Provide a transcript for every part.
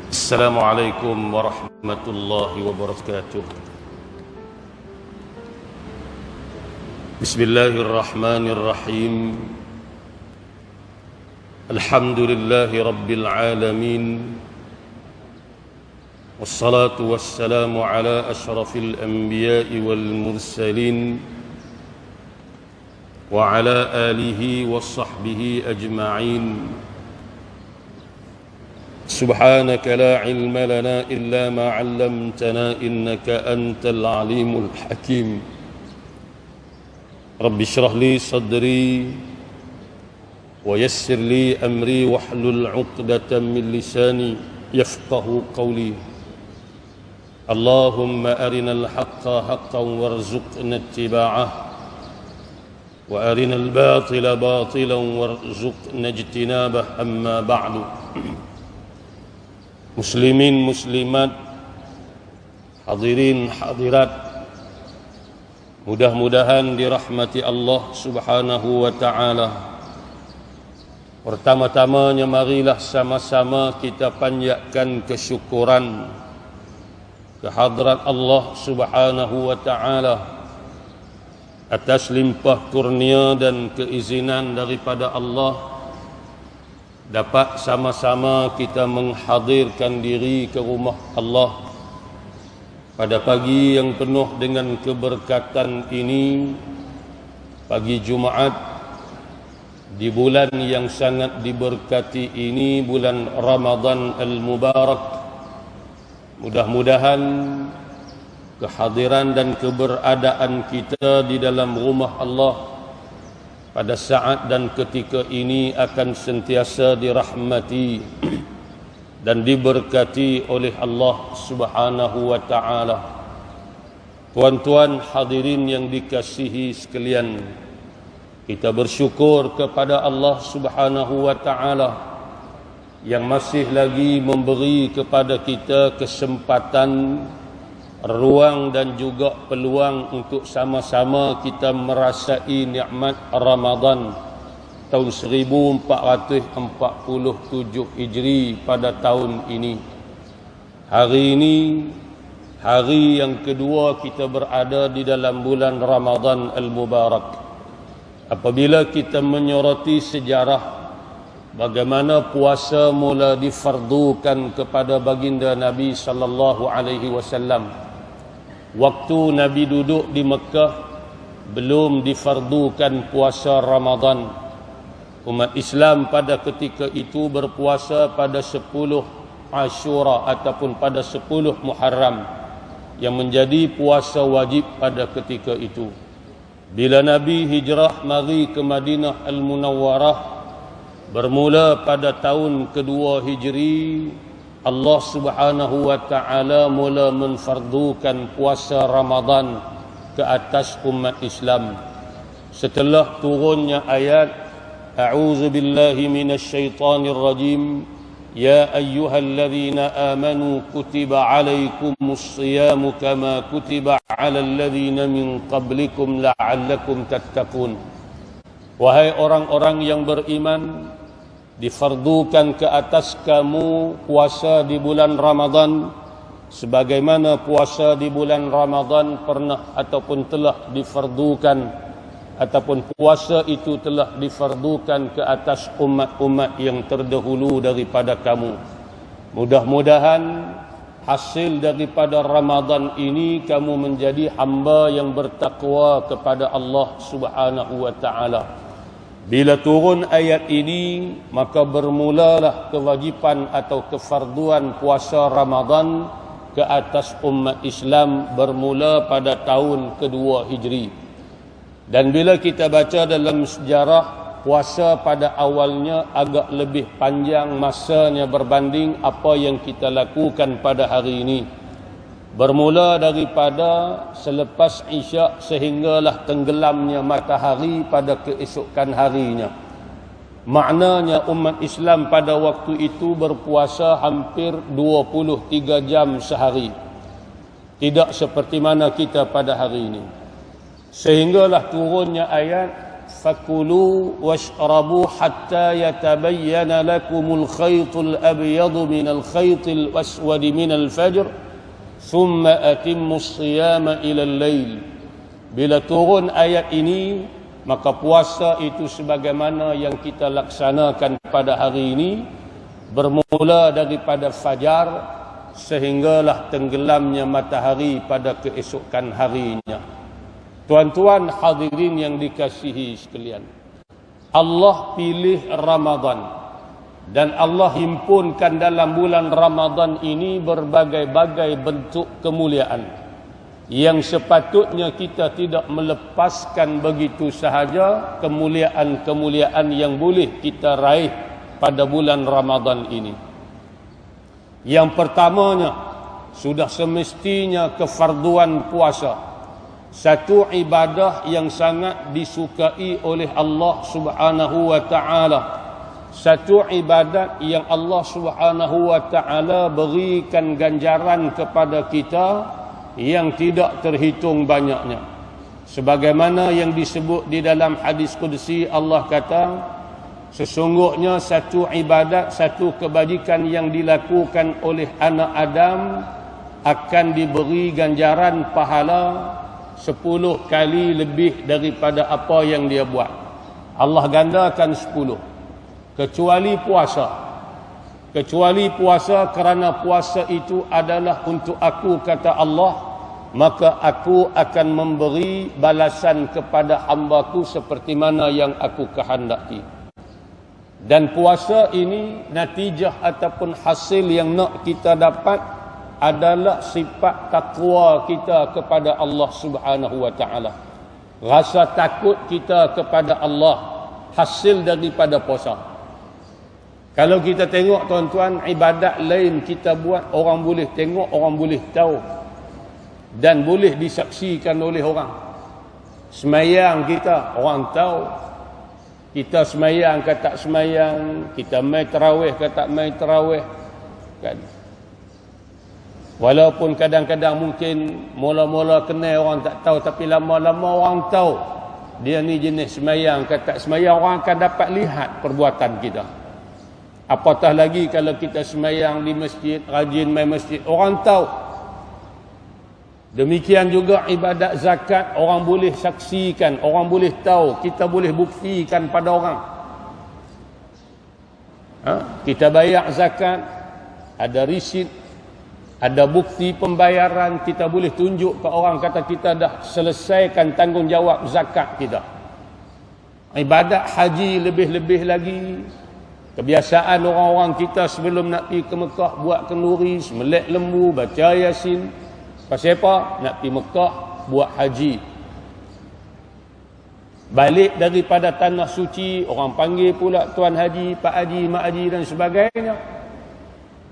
Assalamualaikum warahmatullahi wabarakatuh. Bismillahirrahmanirrahim. Alhamdulillahi rabbil alamin. Wassalatu wassalamu ala ashrafil anbiya'i wal mursalin wa ala alihi wa sahbihi ajma'in. سبحانك لا علم لنا إلا ما علمتنا إنك أنت العليم الحكيم رب اشرح لي صدري ويسر لي أمري واحلل عقدة من لساني يفقه قولي اللهم أرنا الحق حقا وارزقنا اتباعه وأرنا الباطل باطلا وارزقنا اجتنابه أما بعد. Muslimin, muslimat, hadirin, hadirat, mudah-mudahan dirahmati Allah subhanahu wa ta'ala. Pertama-tamanya marilah sama-sama kita panjatkan kesyukuran kehadrat Allah subhanahu wa ta'ala atas limpah kurnia dan keizinan daripada Allah, dapat sama-sama kita menghadirkan diri ke rumah Allah pada pagi yang penuh dengan keberkatan ini, pagi Jumaat di bulan yang sangat diberkati ini, bulan Ramadan al-Mubarak. Mudah-mudahan kehadiran dan keberadaan kita di dalam rumah Allah pada saat dan ketika ini akan sentiasa dirahmati dan diberkati oleh Allah subhanahu wa ta'ala. Tuan-tuan hadirin yang dikasihi sekalian, kita bersyukur kepada Allah subhanahu wa ta'ala yang masih lagi memberi kepada kita kesempatan, ruang dan juga peluang untuk sama-sama kita merasai nikmat Ramadan tahun 1447 Hijri pada tahun ini. Hari ini hari yang kedua kita berada di dalam bulan Ramadan al-Mubarak. Apabila kita menyoroti sejarah bagaimana puasa mula difardukan kepada baginda Nabi sallallahu alaihi wasallam. Waktu Nabi duduk di Mekah belum difardukan puasa Ramadan. Umat Islam pada ketika itu berpuasa pada 10 Ashura ataupun pada 10 Muharram yang menjadi puasa wajib pada ketika itu. Bila Nabi hijrah mari ke Madinah Al-Munawwarah bermula pada tahun kedua Hijri, Allah subhanahu wa ta'ala mula menfardukan puasa Ramadan ke atas umat Islam. Setelah turunnya ayat A'udzu billahi minasyaitonir rajim, Ya ayyuhalladzina amanu kutiba alaikumus siyamu kama kutiba alal ladzina min qablikum la'allakum tattaqun. Wahai orang-orang yang beriman, difardukan ke atas kamu puasa di bulan Ramadan sebagaimana puasa di bulan Ramadan pernah ataupun telah difardukan ataupun puasa itu telah difardukan ke atas umat-umat yang terdahulu daripada kamu. Mudah-mudahan hasil daripada Ramadan ini kamu menjadi hamba yang bertakwa kepada Allah subhanahu wa ta'ala. Bila turun ayat ini, maka bermulalah kewajipan atau kefarduan puasa Ramadan ke atas umat Islam bermula pada tahun kedua Hijri. Dan bila kita baca dalam sejarah, puasa pada awalnya agak lebih panjang masanya berbanding apa yang kita lakukan pada hari ini. Bermula daripada selepas Isyak sehinggalah tenggelamnya matahari pada keesokan harinya. Maknanya umat Islam pada waktu itu berpuasa hampir 23 jam sehari. Tidak seperti mana kita pada hari ini. Sehinggalah turunnya ayat fakulu washrabu hatta yatabayyana lakumul khaytul abyadu minal khaytil aswadi minal fajr thumma atimmus siyama ilal lail. Bila turun ayat ini, maka puasa itu sebagaimana yang kita laksanakan pada hari ini, bermula daripada fajar sehinggalah tenggelamnya matahari pada keesokan harinya. Tuan-tuan hadirin yang dikasihi sekalian, Allah pilih Ramadan dan Allah himpunkan dalam bulan Ramadan ini berbagai-bagai bentuk kemuliaan yang sepatutnya kita tidak melepaskan begitu sahaja kemuliaan-kemuliaan yang boleh kita raih pada bulan Ramadan ini. Yang pertamanya, sudah semestinya kefarduan puasa, satu ibadah yang sangat disukai oleh Allah Subhanahu wa taala, satu ibadat yang Allah Subhanahu wa taala berikan ganjaran kepada kita yang tidak terhitung banyaknya. Sebagaimana yang disebut di dalam hadis qudsi, Allah kata, sesungguhnya satu ibadat, satu kebajikan yang dilakukan oleh anak Adam akan diberi ganjaran pahala 10 kali lebih daripada apa yang dia buat. Allah gandakan 10. Kecuali puasa. Kecuali puasa, kerana puasa itu adalah untuk aku, kata Allah, maka aku akan memberi balasan kepada hamba-Ku seperti mana yang aku kehendaki. Dan puasa ini, natijah ataupun hasil yang nak kita dapat adalah sifat takwa kita kepada Allah Subhanahu wa taala. Rasa takut kita kepada Allah hasil daripada puasa. Kalau kita tengok tuan-tuan, ibadat lain kita buat, orang boleh tengok, orang boleh tahu dan boleh disaksikan oleh orang. Semayang kita, orang tahu. Kita semayang ke tak semayang, kita mai tarawih ke tak mai tarawih, kan? Walaupun kadang-kadang mungkin mula-mula kenal orang tak tahu, tapi lama-lama orang tahu dia ni jenis semayang ke tak semayang, orang akan dapat lihat perbuatan kita. Apatah lagi kalau kita semayang di masjid, rajin mai masjid, orang tahu. Demikian juga ibadat zakat, orang boleh saksikan, orang boleh tahu, kita boleh buktikan pada orang. Kita bayar zakat, ada risit, ada bukti pembayaran, kita boleh tunjuk ke orang, kata kita dah selesaikan tanggungjawab zakat kita. Ibadat haji lebih-lebih lagi. Kebiasaan orang-orang kita sebelum nak pergi ke Mekah, buat kenduri, sembelih lembu, baca Yasin. Pasal apa? Nak pergi Mekah, buat haji. Balik daripada tanah suci, orang panggil pula Tuan Haji, Pak Haji, Mak Haji dan sebagainya.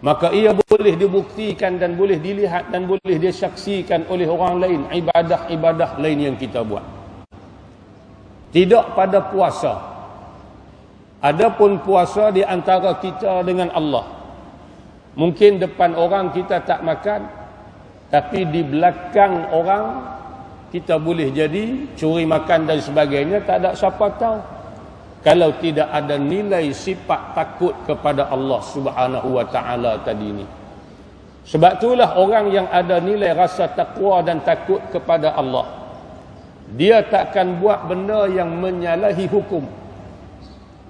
Maka ia boleh dibuktikan dan boleh dilihat dan boleh disaksikan oleh orang lain, ibadah-ibadah lain yang kita buat. Tidak pada puasa. Adapun puasa di antara kita dengan Allah. Mungkin depan orang kita tak makan, tapi di belakang orang kita boleh jadi curi makan dan sebagainya, tak ada siapa tahu. Kalau tidak ada nilai sifat takut kepada Allah Subhanahu wa taala tadi ini. Sebab itulah orang yang ada nilai rasa takwa dan takut kepada Allah, dia takkan buat benda yang menyalahi hukum.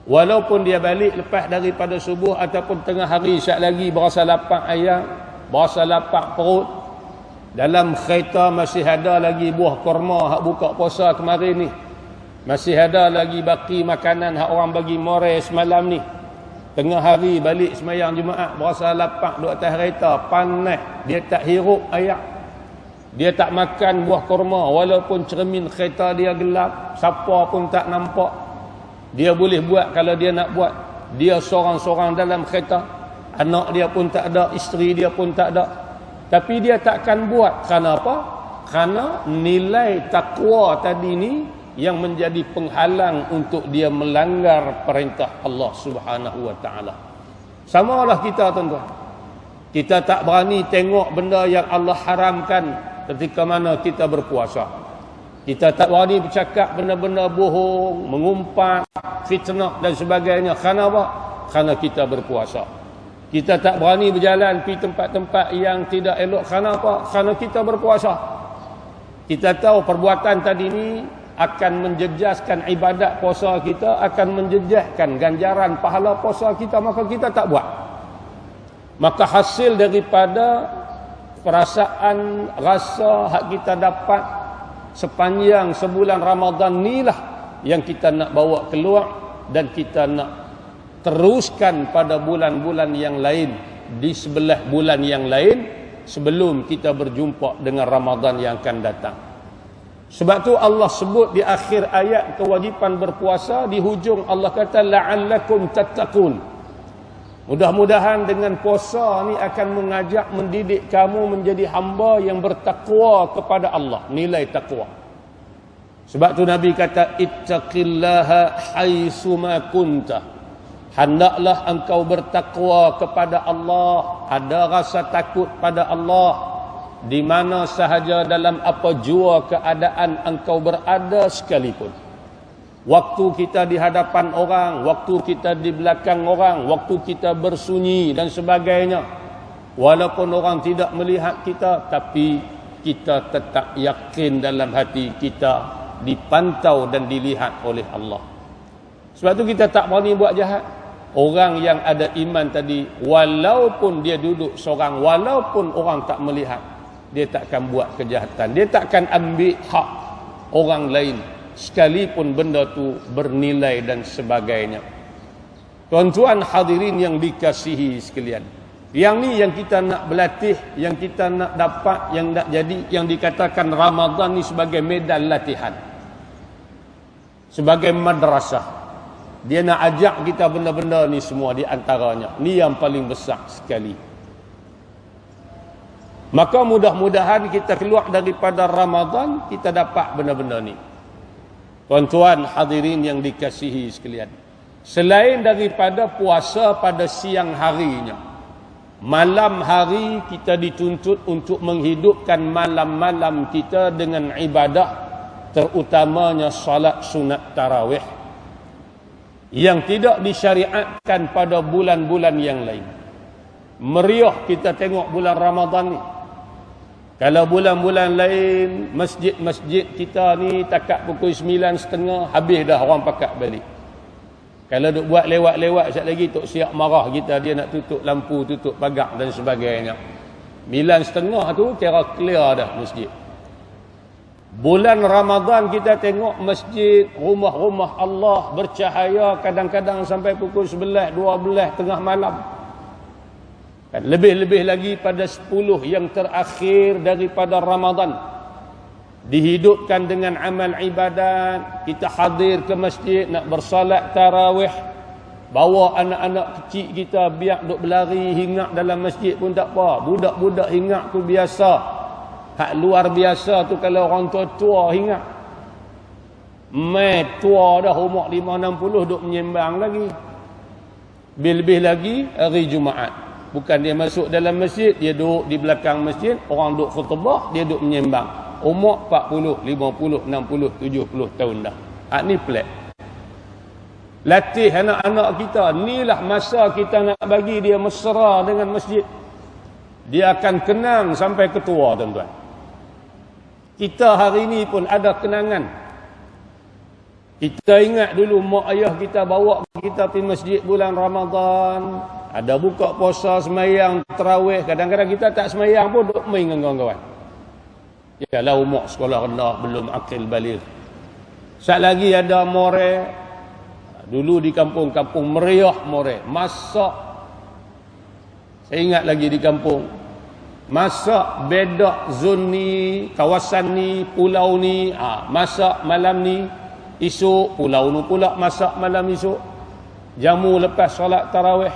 Walaupun dia balik lepas daripada subuh ataupun tengah hari, sekejap lagi berasa lapar ayam, berasa lapar perut, dalam kereta masih ada lagi buah kurma hak buka puasa kemarin ni, masih ada lagi baki makanan hak orang bagi more semalam ni. Tengah hari balik semayang Jumaat, berasa lapar duduk atas kereta, panas, dia tak hirup air, dia tak makan buah kurma, walaupun cermin kereta dia gelap, siapa pun tak nampak. Dia boleh buat kalau dia nak buat. Dia seorang-seorang dalam kereta, anak dia pun tak ada, isteri dia pun tak ada, tapi dia takkan buat. Kerana apa? Kerana nilai takwa tadi ni yang menjadi penghalang untuk dia melanggar perintah Allah Subhanahu wa taala. Samalah kita tuan-tuan. Kita tak berani tengok benda yang Allah haramkan ketika mana kita berpuasa. Kita tak berani bercakap benda-benda bohong, mengumpat, fitnah dan sebagainya. Kerana apa? Kerana kita berpuasa. Kita tak berani berjalan pergi tempat-tempat yang tidak elok. Kerana apa? Kerana kita berpuasa. Kita tahu perbuatan tadi ini akan menjejaskan ibadat puasa kita, akan menjejaskan ganjaran pahala puasa kita, maka kita tak buat. Maka hasil daripada perasaan, rasa hak kita dapat sepanjang sebulan Ramadan inilah yang kita nak bawa keluar dan kita nak teruskan pada bulan-bulan yang lain, di sebelah bulan yang lain sebelum kita berjumpa dengan Ramadan yang akan datang. Sebab tu Allah sebut di akhir ayat kewajipan berpuasa, di hujung Allah kata la'allakum tattaqun. Mudah-mudahan dengan puasa ni akan mengajak, mendidik kamu menjadi hamba yang bertakwa kepada Allah. Nilai takwa. Sebab tu Nabi kata ittaqillaha haitsuma kunta. Hendaklah engkau bertakwa kepada Allah, ada rasa takut pada Allah di mana sahaja dalam apa jua keadaan engkau berada sekalipun. Waktu kita di hadapan orang, waktu kita di belakang orang, waktu kita bersunyi dan sebagainya. Walaupun orang tidak melihat kita, tapi kita tetap yakin dalam hati kita dipantau dan dilihat oleh Allah. Sebab tu kita tak berani buat jahat. Orang yang ada iman tadi, walaupun dia duduk seorang, walaupun orang tak melihat, dia takkan buat kejahatan. Dia takkan ambil hak orang lain, sekalipun benda tu bernilai dan sebagainya. Tuan-tuan hadirin yang dikasihi sekalian, yang ni yang kita nak berlatih, yang kita nak dapat, yang nak jadi, yang dikatakan Ramadan ni sebagai medan latihan, sebagai madrasah. Dia nak ajak kita benda-benda ni semua di antaranya. Ni yang paling besar sekali. Maka mudah-mudahan kita keluar daripada Ramadan, kita dapat benda-benda ni. Tuan-tuan hadirin yang dikasihi sekalian, selain daripada puasa pada siang harinya, malam hari kita dituntut untuk menghidupkan malam-malam kita dengan ibadah, terutamanya salat sunat tarawih, yang tidak disyariatkan pada bulan-bulan yang lain. Meriah kita tengok bulan Ramadan ni. Kalau bulan-bulan lain, masjid-masjid kita ni takat pukul 9.30, habis dah orang pakat balik. Kalau duk buat lewat-lewat, sekejap lagi Tok Siap marah kita, dia nak tutup lampu, tutup pagar dan sebagainya. 9.30 tu kira clear dah masjid. Bulan Ramadan kita tengok masjid, rumah-rumah Allah bercahaya kadang-kadang sampai pukul 11, 12, tengah malam. Lebih-lebih lagi pada 10 yang terakhir daripada Ramadan, dihidupkan dengan amal ibadat. Kita hadir ke masjid nak bersalat tarawih, bawa anak-anak kecil kita biar duk berlari hinggap dalam masjid pun tak apa. Budak-budak hinggap tu biasa. Hak luar biasa tu kalau orang tua-tua hinggap. Mai tua dah umur 5-60 duk menyembang lagi. Lebih lagi hari Jumaat. Bukan dia masuk dalam masjid, dia duduk di belakang masjid, orang duduk khutbah, dia duduk menyembang. Umur 40, 50, 60, 70 tahun dah. Ni pelik. Latih anak-anak kita. Inilah masa kita nak bagi dia mesra dengan masjid. Dia akan kenang sampai ketua, tuan-tuan. Kita hari ini pun ada kenangan. Kita ingat dulu mak ayah kita bawa kita pergi masjid bulan Ramadan. Ada buka puasa, semayang, tarawih. Kadang-kadang kita tak semayang pun duduk main dengan kawan-kawan. Yalah umur sekolah rendah, belum akil baligh. Sat lagi ada more. Dulu di kampung-kampung meriah more. Masak. Saya ingat lagi di kampung. Masak beda zon ni, kawasan ni, pulau ni. Masak malam ni, esok pulau ni pula masak malam esok. Jamu lepas solat tarawih.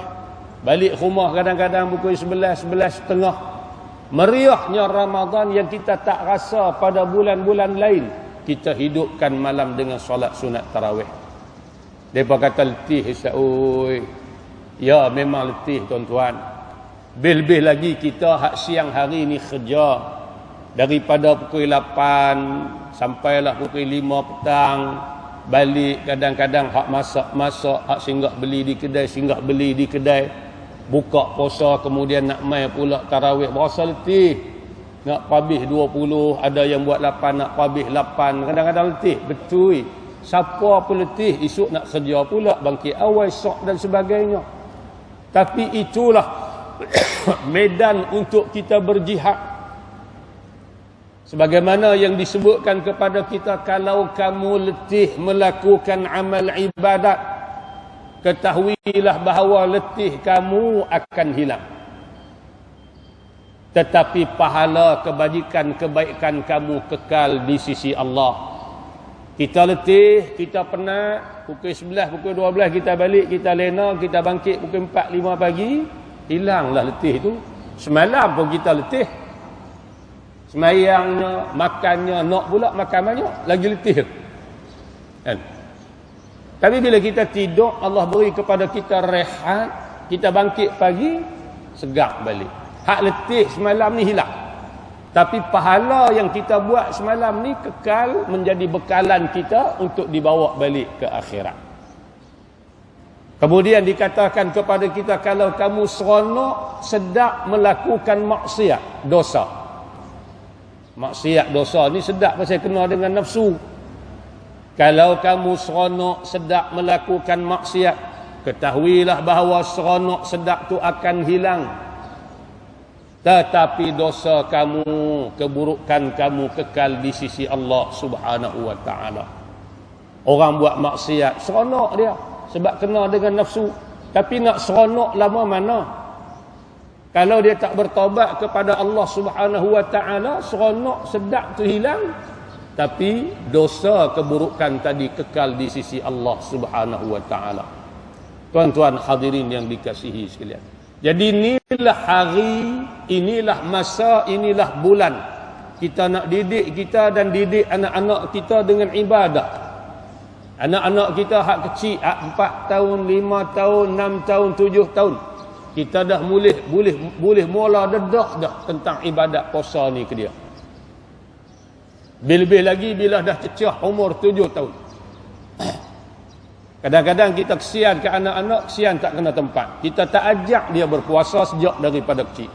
Balik rumah kadang-kadang pukul 11, 11.30. Meriahnya Ramadan yang kita tak rasa pada bulan-bulan lain. Kita hidupkan malam dengan solat sunat tarawih. Mereka kata letih, Ustaz. Ya memang letih tuan-tuan. Lebih-lebih lagi kita hak siang hari ni kerja. Daripada pukul 8 sampailah pukul 5 petang, balik kadang-kadang hak masak-masak, hak singgah beli di kedai, buka puasa, kemudian nak mai pula tarawih, berasa letih. Nak pabih 20, ada yang buat 8, nak pabih 8, kadang-kadang letih. Betul. Siapa pun letih, esok nak kerja pula, bangkit awal, sok dan sebagainya. Tapi itulah medan untuk kita berjihad. Sebagaimana yang disebutkan kepada kita, kalau kamu letih melakukan amal ibadat, ketahuilah bahawa letih kamu akan hilang. Tetapi pahala kebaikan kamu kekal di sisi Allah. Kita letih, kita penat, pukul 11, pukul 12 kita balik, kita lena, kita bangkit pukul 4, 5 pagi, hilanglah letih itu. Semalam pun kita letih. Semayangnya, makannya, nak pula makan banyak, lagi letih. Kan? Tapi bila kita tidur, Allah beri kepada kita rehat, kita bangkit pagi, segar balik. Hak letih semalam ni hilang. Tapi pahala yang kita buat semalam ni kekal menjadi bekalan kita untuk dibawa balik ke akhirat. Kemudian dikatakan kepada kita, kalau kamu seronok sedap melakukan maksiat, dosa. Maksiat dosa ni sedap pasal kena dengan nafsu. Kalau kamu seronok sedap melakukan maksiat, ketahuilah bahawa seronok sedap tu akan hilang. Tetapi dosa kamu, keburukan kamu kekal di sisi Allah Subhanahu wa ta'ala. Orang buat maksiat, seronok dia sebab kena dengan nafsu. Tapi nak seronok lama mana? Kalau dia tak bertaubat kepada Allah Subhanahu wa ta'ala, seronok sedap tu hilang. Tapi dosa keburukan tadi kekal di sisi Allah Subhanahu wa ta'ala. Tuan-tuan hadirin yang dikasihi sekalian. Jadi inilah hari, inilah masa, inilah bulan. Kita nak didik kita dan didik anak-anak kita dengan ibadah. Anak-anak kita hak kecil, hak 4 tahun, 5 tahun, 6 tahun, 7 tahun. Kita dah boleh mula dedah dah tentang ibadat puasa ni ke dia. Lebih lagi bila dah cecah umur 7 tahun. Kadang-kadang kita kesian ke anak-anak, kesian tak kena tempat. Kita tak ajak dia berpuasa sejak daripada kecil.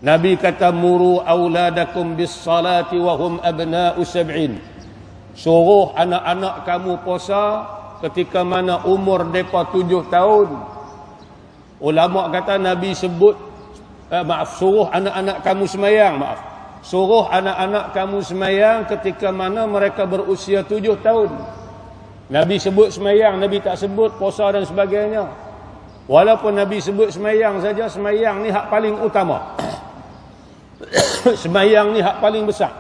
Nabi kata, muru auladakum bis salati wa hum abna'u sab'in. Suruh anak-anak kamu puasa ketika mana umur mereka 7 tahun. Ulama kata Nabi sebut, suruh anak-anak kamu semayang, suruh anak-anak kamu semayang ketika mana mereka berusia 7 tahun. Nabi sebut semayang, Nabi tak sebut puasa dan sebagainya. Walaupun Nabi sebut semayang saja, semayang ni hak paling utama. Semayang ni hak paling besar.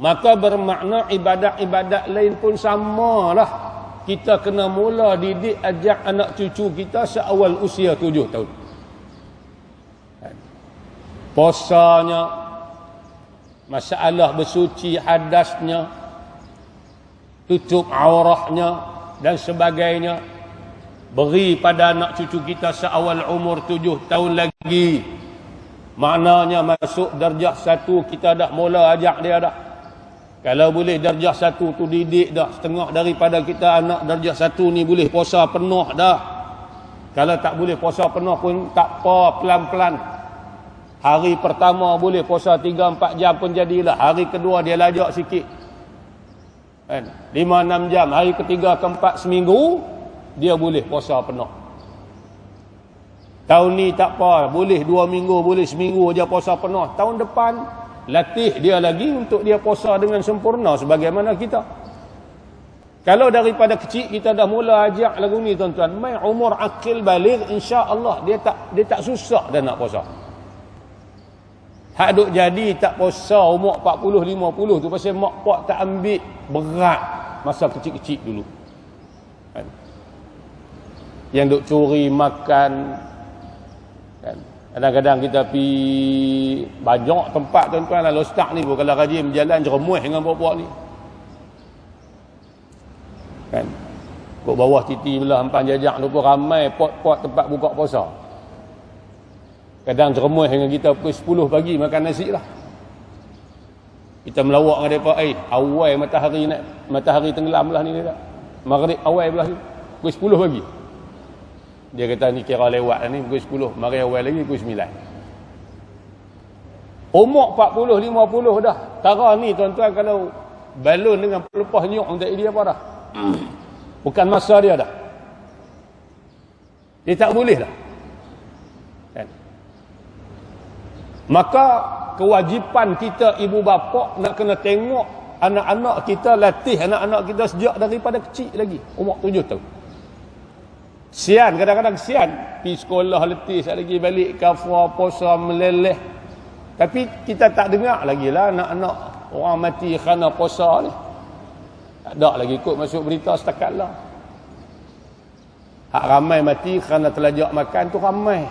Maka bermakna ibadat-ibadat lain pun samalah. Kita kena mula didik, ajak anak cucu kita seawal usia 7 tahun. Puasanya, masalah bersuci hadasnya, tutup aurahnya dan sebagainya. Beri pada anak cucu kita seawal umur 7 tahun lagi. Maknanya masuk darjah 1 kita dah mula ajak dia dah. Kalau boleh darjah 1 tu didik dah. Setengah daripada kita anak darjah 1 ni boleh puasa penuh dah. Kalau tak boleh puasa penuh pun tak apa, pelan-pelan. Hari pertama boleh puasa 3-4 jam pun jadilah. Hari kedua dia lajak sikit. 5-6 jam. Hari ketiga keempat seminggu dia boleh puasa penuh. Tahun ni tak apa, boleh 2 minggu, boleh seminggu aja puasa penuh. Tahun depan latih dia lagi untuk dia puasa dengan sempurna sebagaimana kita. Kalau daripada kecil kita dah mula ajak lagu ni tuan-tuan, mai umur akil baligh, insya-Allah dia tak susah dah nak puasa. Hak duk jadi tak puasa umur 40 50 tu pasal mak pak tak ambil berat masa kecil-kecil dulu. Kan? Yang duk curi makan kan. Kadang-kadang kita pi banyak tempat tuan-tuan lah. Lostak ni pun kalau rajin berjalan jeremuih dengan buat-buat ni. Kan? Kat bawah titi belah empan jajak tu pun ramai pot-pot tempat buka puasa. Kadang jeremuih dengan kita pukul 10 pagi makan nasi lah. Kita melawak dengan mereka, awal matahari tenggelam belah ni tak. Maghrib awal belah ni. Pukul 10 pagi. Dia kata ni kira lewat ni pukul 10. Mari awal lagi pukul 9. Umur 40, 50 dah. Tara ni tuan-tuan kalau balon dengan pelepah nyok untuk dia apa dah? Bukan masa dia dah. Dia tak boleh dah. Kan? Maka kewajipan kita ibu bapa nak kena tengok anak-anak kita, latih anak-anak kita sejak daripada kecil lagi, umur 7 tahun. Sian, kadang-kadang sian pergi sekolah letih, sekali lagi balik kafar, puasa, meleleh. Tapi kita tak dengar lagi lah anak-anak orang mati kerana puasa ni. Tak ada lagi ikut masuk berita setakat lah. Hak ramai mati kerana terlajak makan tu ramai.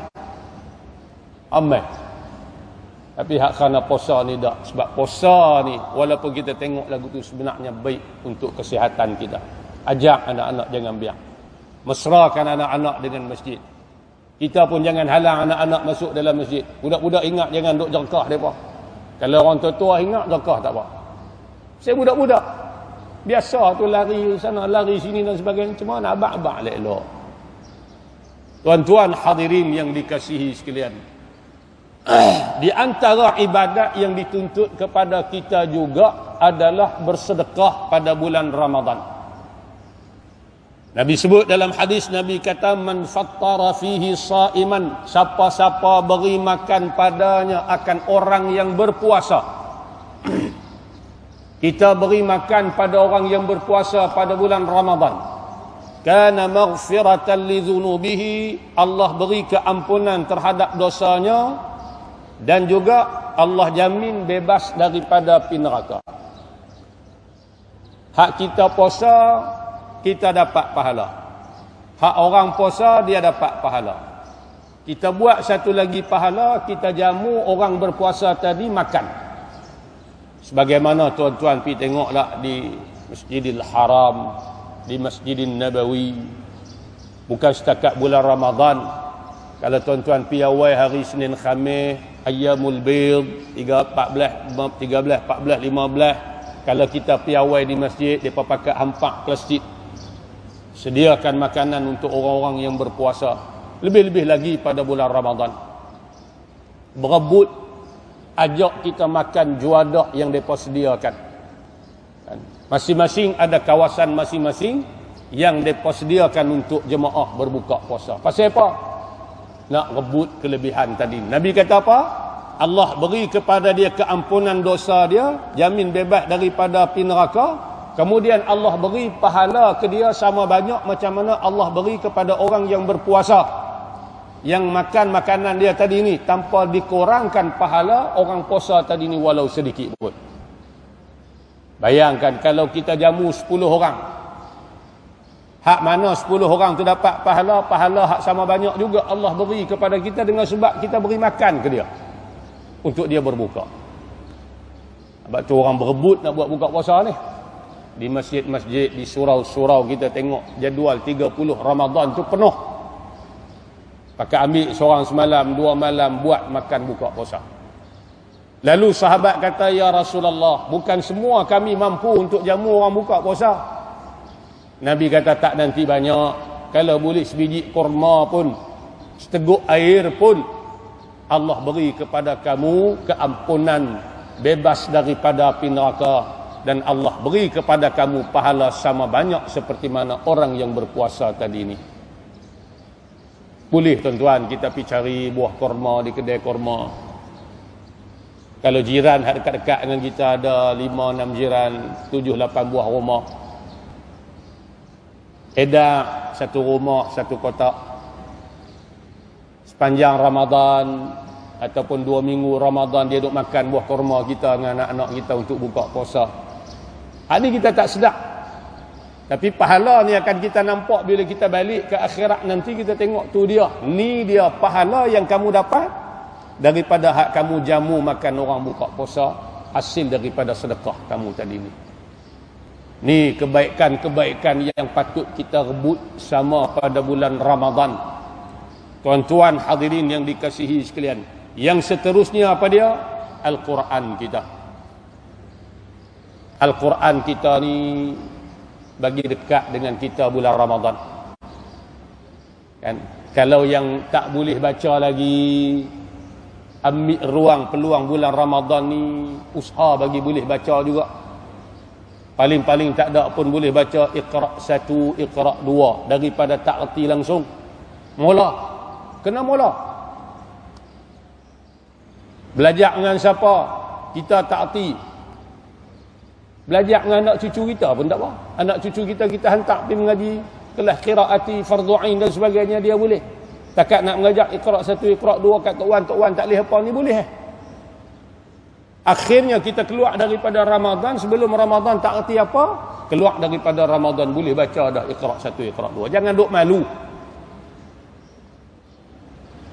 Tapi hak kerana puasa ni tak. Sebab puasa ni walaupun kita tengok lagu tu sebenarnya baik untuk kesihatan kita. Ajak anak-anak jangan biar. Mesrakan anak-anak dengan masjid. Kita pun jangan halang anak-anak masuk dalam masjid. Budak-budak ingat jangan duk jerkah mereka. Kalau orang tua-tua ingat jerkah tak apa. Saya budak-budak biasa tu lari sana lari sini dan sebagainya. Cuma nak abang-abang elok-elok. Tuan-tuan hadirin yang dikasihi sekalian. Di antara ibadat yang dituntut kepada kita juga adalah bersedekah pada bulan Ramadan. Nabi sebut dalam hadis, Nabi kata, man fattara fihi sa'iman, siapa-siapa beri makan padanya akan orang yang berpuasa. Kita beri makan pada orang yang berpuasa pada bulan Ramadan. Kana maghfiratan li dhunubihi, Allah beri keampunan terhadap dosanya, dan juga Allah jamin bebas daripada api neraka. Hak kita puasa, kita dapat pahala. Hak orang puasa, dia dapat pahala. Kita buat satu lagi pahala, kita jamu orang berpuasa tadi makan. Sebagaimana tuan-tuan pergi tengoklah di Masjidil Haram, di Masjidil Nabawi. Bukan setakat bulan Ramadan. Kalau tuan-tuan pergi awal hari Senin Khamis, Ayyamul Bid, 13, 14, 15. Kalau kita pergi awal di masjid, mereka pakai hampak plastik. Sediakan makanan untuk orang-orang yang berpuasa. Lebih-lebih lagi pada bulan Ramadan. Berebut, ajak kita makan juadah yang mereka sediakan. Masing-masing ada kawasan masing-masing yang mereka sediakan untuk jemaah berbuka puasa. Pasal apa? Nak rebut kelebihan tadi. Nabi kata apa? Allah beri kepada dia keampunan dosa dia, jamin bebas daripada api neraka. Kemudian Allah beri pahala ke dia sama banyak macam mana Allah beri kepada orang yang berpuasa, yang makan makanan dia tadi ni, tanpa dikurangkan pahala orang puasa tadi ni walau sedikit pun. Bayangkan kalau kita jamu 10 orang, hak mana 10 orang tu dapat pahala hak sama banyak juga Allah beri kepada kita dengan sebab kita beri makan ke dia untuk dia berbuka. Sebab tu orang berebut nak buat buka puasa ni. Di masjid-masjid, di surau-surau kita tengok jadual 30 Ramadan tu penuh. Pakai ambil seorang semalam, 2 malam buat makan buka puasa. Lalu sahabat kata, ya Rasulullah, bukan semua kami mampu untuk jamu orang buka puasa. Nabi kata, tak nanti banyak. Kalau boleh sebiji kurma pun, seteguk air pun, Allah beri kepada kamu keampunan, bebas daripada api neraka. Dan Allah beri kepada kamu pahala sama banyak seperti mana orang yang berpuasa tadi ini. Boleh tuan-tuan kita pergi cari buah kurma di kedai kurma. Kalau jiran dekat-dekat dengan kita ada 5-6 jiran, 7-8 buah rumah. Edak satu rumah, satu kotak. Sepanjang Ramadan ataupun 2 minggu Ramadan dia duk makan buah kurma kita dengan anak-anak kita untuk buka puasa. Ini kita tak sedar. Tapi pahala ni akan kita nampak bila kita balik ke akhirat nanti, kita tengok tu dia. Ni dia pahala yang kamu dapat daripada hak kamu jamu makan orang buka puasa, hasil daripada sedekah kamu tadi ni. Ni kebaikan-kebaikan yang patut kita rebut sama pada bulan Ramadan. Tuan-tuan hadirin yang dikasihi sekalian. Yang seterusnya apa dia? Al-Quran kita. Al-Quran kita ni bagi dekat dengan kita bulan Ramadan. Kan? Kalau yang tak boleh baca lagi, ambil ruang peluang bulan Ramadan ni, usaha bagi boleh baca juga. Paling-paling tak ada pun boleh baca Iqra' 1, Iqra' 2 daripada tak erti langsung. Mula. Kena mula. Belajar dengan siapa? Kita tak erti. Belajar dengan anak cucu kita pun tak apa. Anak cucu kita hantar pergi mengaji kelas qiraati, fardu ain dan sebagainya, dia boleh. Takat nak mengajar Iqra' 1, Iqra' 2 kat Tok Wan tak boleh apa ni boleh. Akhirnya kita keluar daripada Ramadan, sebelum Ramadan tak erti apa, keluar daripada Ramadan boleh baca dah Iqra' 1, Iqra' 2. Jangan duk malu.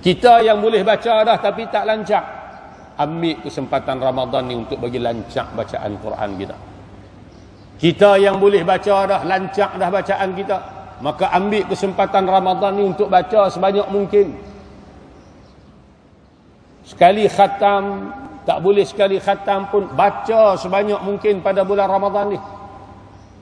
Kita yang boleh baca dah tapi tak lancar, ambil kesempatan Ramadan ni untuk bagi lancar bacaan Quran kita. Kita yang boleh baca dah, lancar dah bacaan kita, maka ambil kesempatan Ramadan ni untuk baca sebanyak mungkin. Sekali khatam, tak boleh sekali khatam pun, baca sebanyak mungkin pada bulan Ramadan ni.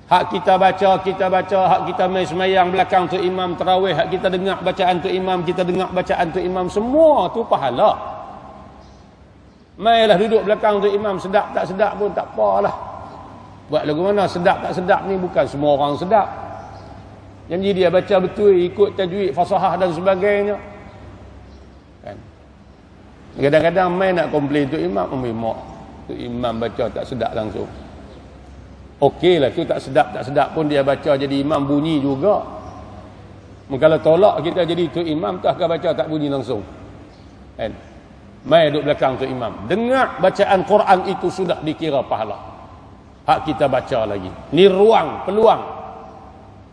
Hak kita baca, hak kita main semayang belakang tu imam tarawih, hak kita dengar bacaan tu imam, kita dengar bacaan tu imam, semua tu pahala. Mailah duduk belakang tu imam, sedap tak sedap pun tak apalah. Buat lagu mana, sedap tak sedap ni bukan semua orang sedap. Janji dia baca betul, ikut tajwid, fasahah dan sebagainya. Kan? Kadang-kadang main nak komplain tu imam, tu imam baca tak sedap langsung. Okeylah, tu tak sedap pun dia baca jadi imam bunyi juga. Kalau tolak kita jadi tu imam, tak akan baca tak bunyi langsung. Kan? Main duduk belakang tu imam, dengar bacaan Quran itu sudah dikira pahala. Hak kita baca lagi. Ni ruang, peluang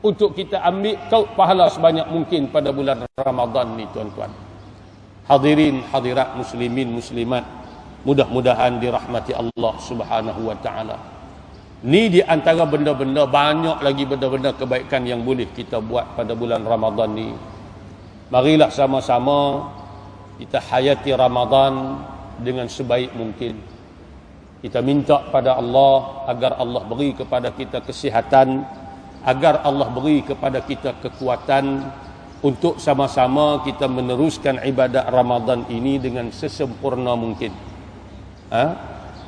untuk kita ambil pahala sebanyak mungkin pada bulan Ramadan ni, tuan-tuan. Hadirin, hadirat, muslimin, muslimat, mudah-mudahan dirahmati Allah Subhanahu wa taala. Ni di antara benda-benda, banyak lagi benda-benda kebaikan yang boleh kita buat pada bulan Ramadan ni. Marilah sama-sama kita hayati Ramadan dengan sebaik mungkin. Kita minta pada Allah agar Allah beri kepada kita kesihatan, agar Allah beri kepada kita kekuatan untuk sama-sama kita meneruskan ibadat Ramadan ini dengan sesempurna mungkin.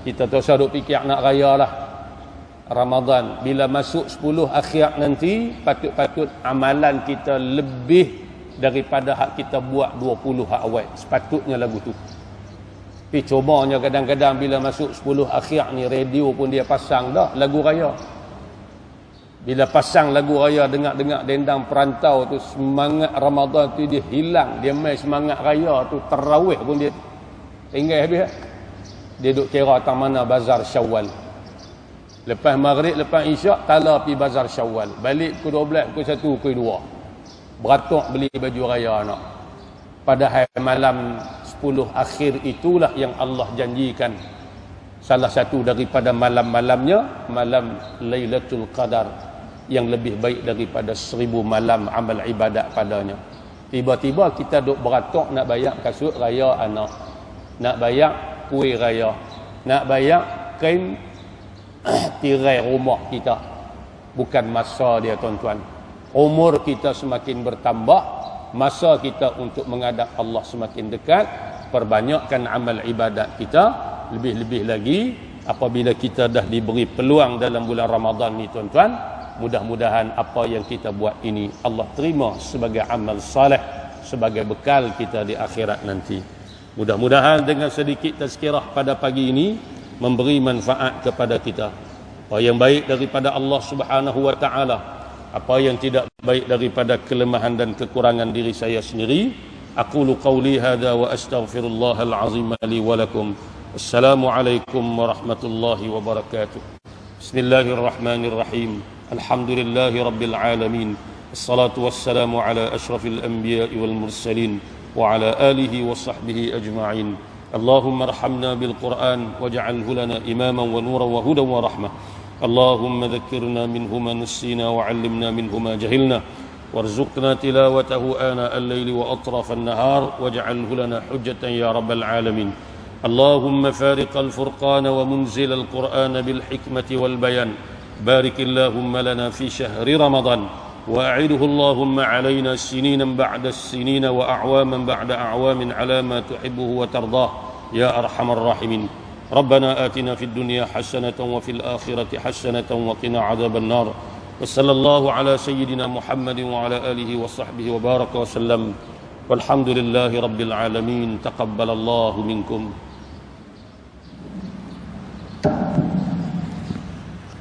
Kita tak usah duk fikir nak raya lah Ramadan. Bila masuk 10 akhir nanti, patut-patut amalan kita lebih daripada hak kita buat 20 hak awal. Sepatutnya lagu tu. Tapi cumanya kadang-kadang bila masuk 10 akhir ni, radio pun dia pasang dah lagu raya. Bila pasang lagu raya, dengar-dengar dendang perantau tu, semangat Ramadan tu dia hilang. Dia main semangat raya tu, tarawih pun dia tinggal habis. Dia duk kira tang mana bazar Syawal. Lepas maghrib, lepas isyak, tala pi bazar Syawal. Balik pukul 12, pukul 1, pukul 2. Beratuk beli baju raya anak. Padahal malam 10 akhir itulah yang Allah janjikan salah satu daripada malam-malamnya, malam Lailatul Qadar, yang lebih baik daripada 1000 malam amal ibadat padanya. Tiba-tiba kita duk beratuk nak bayar kasut raya anak, nak bayar kuih raya, nak bayar kain tirai rumah kita. Bukan masa dia, tuan-tuan. Umur kita semakin bertambah, masa kita untuk menghadap Allah semakin dekat. Perbanyakkan amal ibadat kita, lebih-lebih lagi apabila kita dah diberi peluang dalam bulan Ramadan ni, tuan-tuan. Mudah-mudahan apa yang kita buat ini Allah terima sebagai amal saleh, sebagai bekal kita di akhirat nanti. Mudah-mudahan dengan sedikit tazkirah pada pagi ini memberi manfaat kepada kita. Apa yang baik daripada Allah Subhanahu wa taala, apa yang tidak baik daripada kelemahan dan kekurangan diri saya sendiri. Aqulu qawli hadha wa astaghfirullahal azim li wa lakum. Assalamualaikum warahmatullahi wabarakatuh. Bismillahirrahmanirrahim. Alhamdulillahi rabbil alamin. Assalatu wassalamu ala ashrafil anbiya'i wal mursalin wa ala alihi wa sahbihi ajma'in. Allahumma arhamna bil Qur'an waj'alhu lana imaman wa nuran wa hudan wa rahmah. Allahumma dhakkirna minhu ma nassina wa 'allimna minhu ma jahilna. وارزقنا تلاوته آناء الليل وأطراف النهار واجعله لنا حجة يا رب العالمين. اللهم فارق الفرقان ومنزل القرآن بالحكمة والبيان بارك اللهم لنا في شهر رمضان وأعده اللهم علينا سنينا بعد السنين وأعواما بعد أعوام على ما تحبه وترضاه يا أرحم الراحمين ربنا آتنا في الدنيا حسنة وفي الآخرة حسنة وقنا عذاب النار وصلى الله على سيدنا محمد وعلى آله وصحبه وبارك وسلم والحمد لله رب العالمين تقبل الله منكم